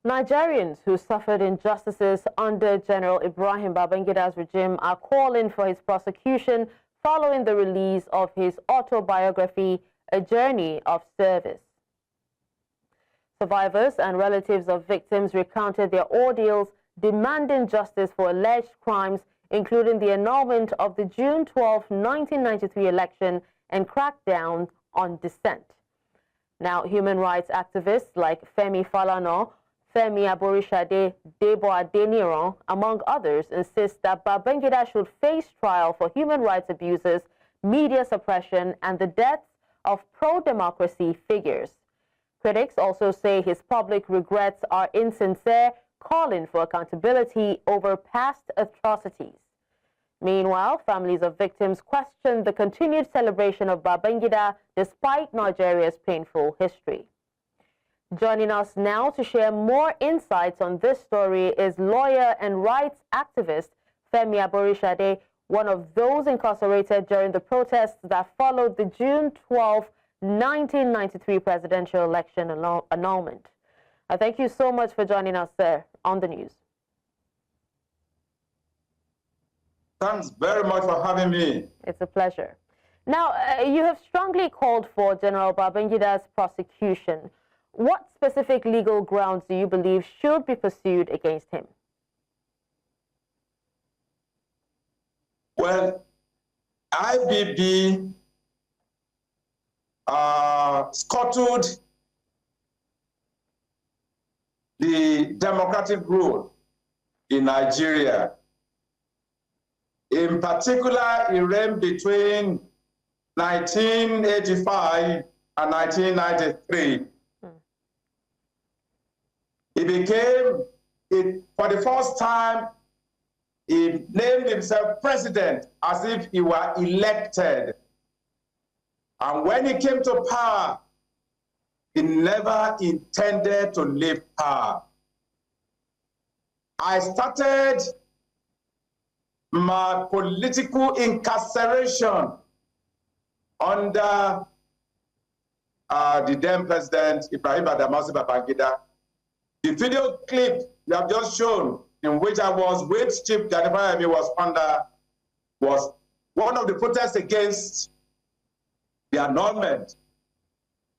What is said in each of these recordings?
Nigerians who suffered injustices under General Ibrahim Babangida's regime are calling for his prosecution following the release of his autobiography, A Journey of Service. Survivors and relatives of victims recounted their ordeals, demanding justice for alleged crimes, including the annulment of the June 12, 1993 election and crackdown on dissent. Now, human rights activists like Femi Falana, Femi Aborisade, Debo Adeniran, among others, insist that Babangida should face trial for human rights abuses, media suppression, and the deaths of pro-democracy figures. Critics also say his public regrets are insincere, calling for accountability over past atrocities. Meanwhile, families of victims question the continued celebration of Babangida despite Nigeria's painful history. Joining us now to share more insights on this story is lawyer and rights activist Femi Aborisade, one of those incarcerated during the protests that followed the June 12, 1993 presidential election annulment. Thank you so much for joining us, sir, on the news. Thanks very much for having me. It's a pleasure. Now, you have strongly called for General Babangida's prosecution. What specific legal grounds do you believe should be pursued against him? Well, IBB scuttled the democratic rule in Nigeria. In particular, it ran between 1985 and 1993. He became, for the first time, he named himself president as if he were elected. And when he came to power, he never intended to leave power. I started my political incarceration under the then president, Ibrahim Babangida. The video clip you have just shown, in which I was with Chief General Ibrahim was one of the protests against the annulment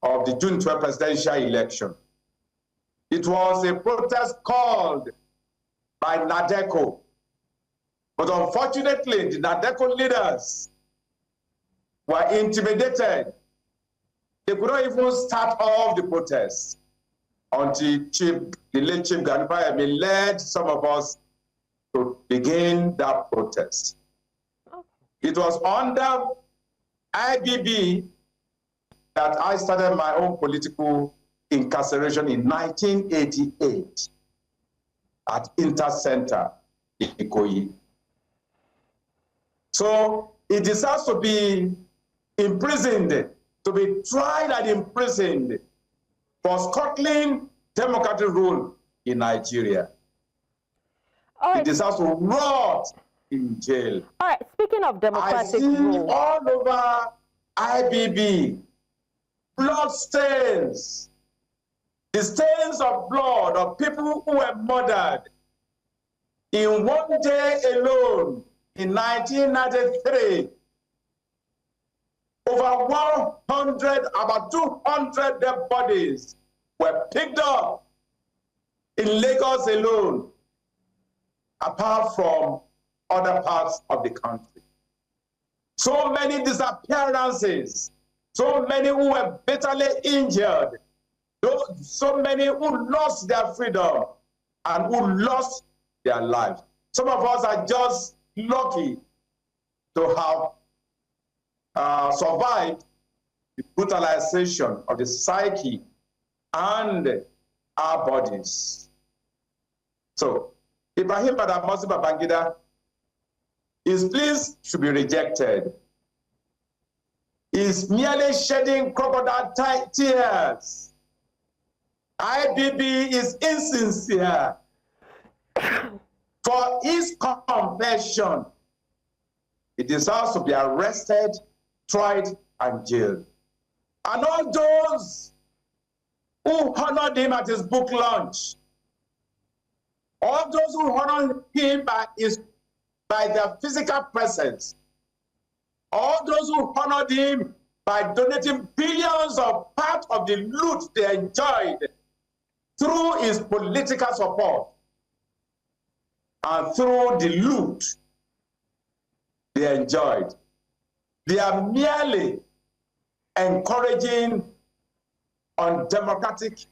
of the June 12 presidential election. It was a protest called by NADECO. But unfortunately, the NADECO leaders were intimidated. They could not even start off the protest until the late Chief General Ibrahim led some of us to begin that protest. It was under IBB that I started my own political incarceration in 1988 at Inter Center in Ikoyi. So it deserves to be imprisoned, to be tried and imprisoned for scuttling democratic rule in Nigeria. All right. It deserves to rot in jail. All right, speaking of democratic rule, all over IBB, blood stains, the stains of blood of people who were murdered in one day alone in 1993. Over 100, about 200 dead bodies were picked up in Lagos alone, apart from other parts of the country. So many disappearances, so many who were bitterly injured, so many who lost their freedom and who lost their lives. Some of us are just lucky to have survived the brutalization of the psyche and our bodies. So, Ibrahim Babangida, his pleas should be rejected. He's merely shedding crocodile tears. IBB is insincere. For his confession, he deserves to be arrested, tried, and jailed. And all those who honored him at his book launch, all those who honor him by their physical presence, all those who honored him by donating billions of part of the loot they enjoyed through his political support and through the loot they enjoyed. They are merely encouraging undemocratic,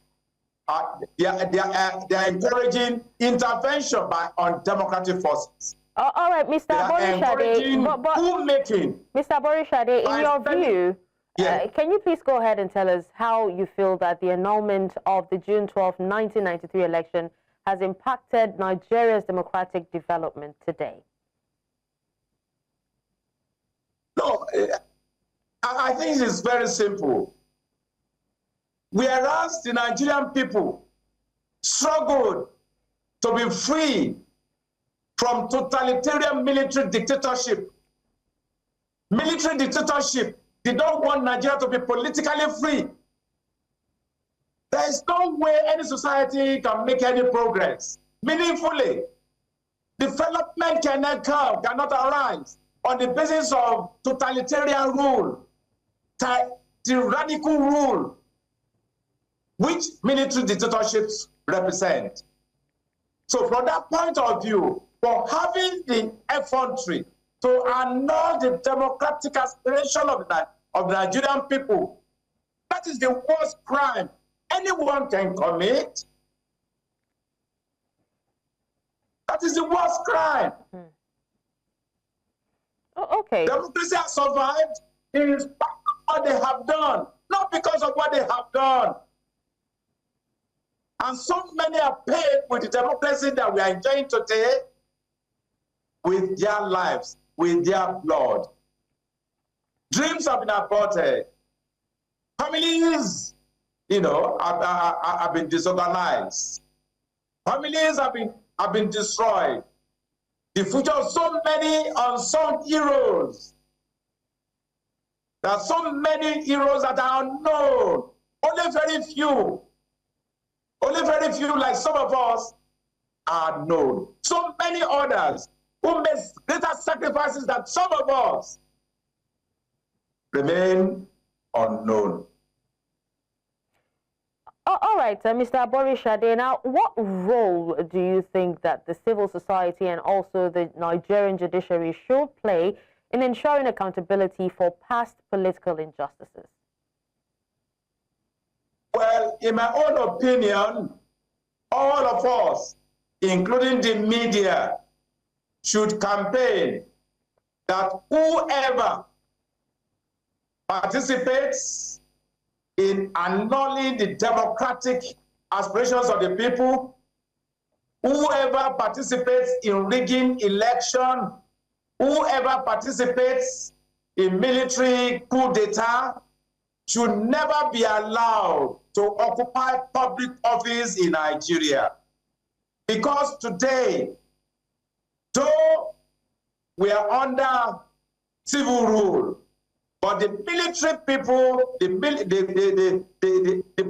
they are encouraging intervention by undemocratic forces. All right, Mr. Aborisade, Mr. Aborisade, in your view, can you please go ahead and tell us how you feel that the annulment of the June 12, 1993 election has impacted Nigeria's democratic development today? No, I think it's very simple. Whereas the Nigerian people struggled to be free from totalitarian military dictatorship. Military dictatorship did not want Nigeria to be politically free. There is no way any society can make any progress meaningfully. Development cannot arise on the basis of totalitarian rule, tyrannical rule, which military dictatorships represent. So from that point of view, for having the effrontery to annul the democratic aspiration of the Nigerian people, that is the worst crime anyone can commit. That is the worst crime. Oh, okay. Democracy has survived in spite of what they have done, not because of what they have done. And so many are paid with the democracy that we are enjoying today with their lives, with their blood. Dreams have been aborted. Families, have been disorganized. Families have been destroyed. The future of so many unsung heroes. There are so many heroes that are unknown. Only very few, like some of us, are known. So many others who made greater sacrifices than some of us remain unknown. All right, Mr. Aborisade, now what role do you think that the civil society and also the Nigerian judiciary should play in ensuring accountability for past political injustices? Well, in my own opinion, all of us, including the media, should campaign that whoever participates in annulling the democratic aspirations of the people, whoever participates in rigging election, whoever participates in military coup d'etat, should never be allowed to occupy public office in Nigeria. Because today, though we are under civil rule, but the military people, the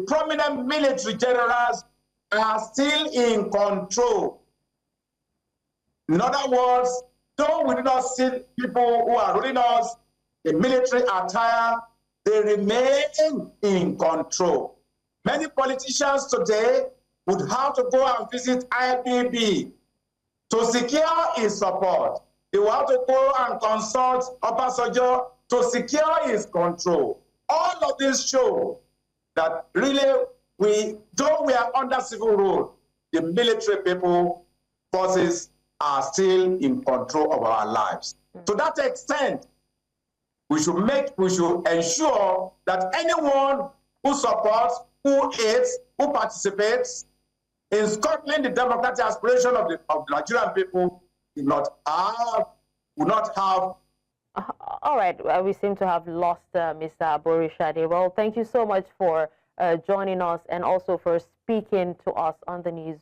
prominent military generals are still in control. In other words, though we do not see people who are ruling us in military attire, they remain in control. Many politicians today would have to go and visit IBB to secure his support. They will have to go and consult Obasanjo to secure his control. All of this show that really, though we are under civil rule, the military people, forces are still in control of our lives. To that extent, we should ensure that anyone who supports, who aids, who participates in scuttling the democratic aspiration of the Nigerian people will not have. All right, we seem to have lost Mr. Aborisade. Well, thank you so much for joining us and also for speaking to us on the news.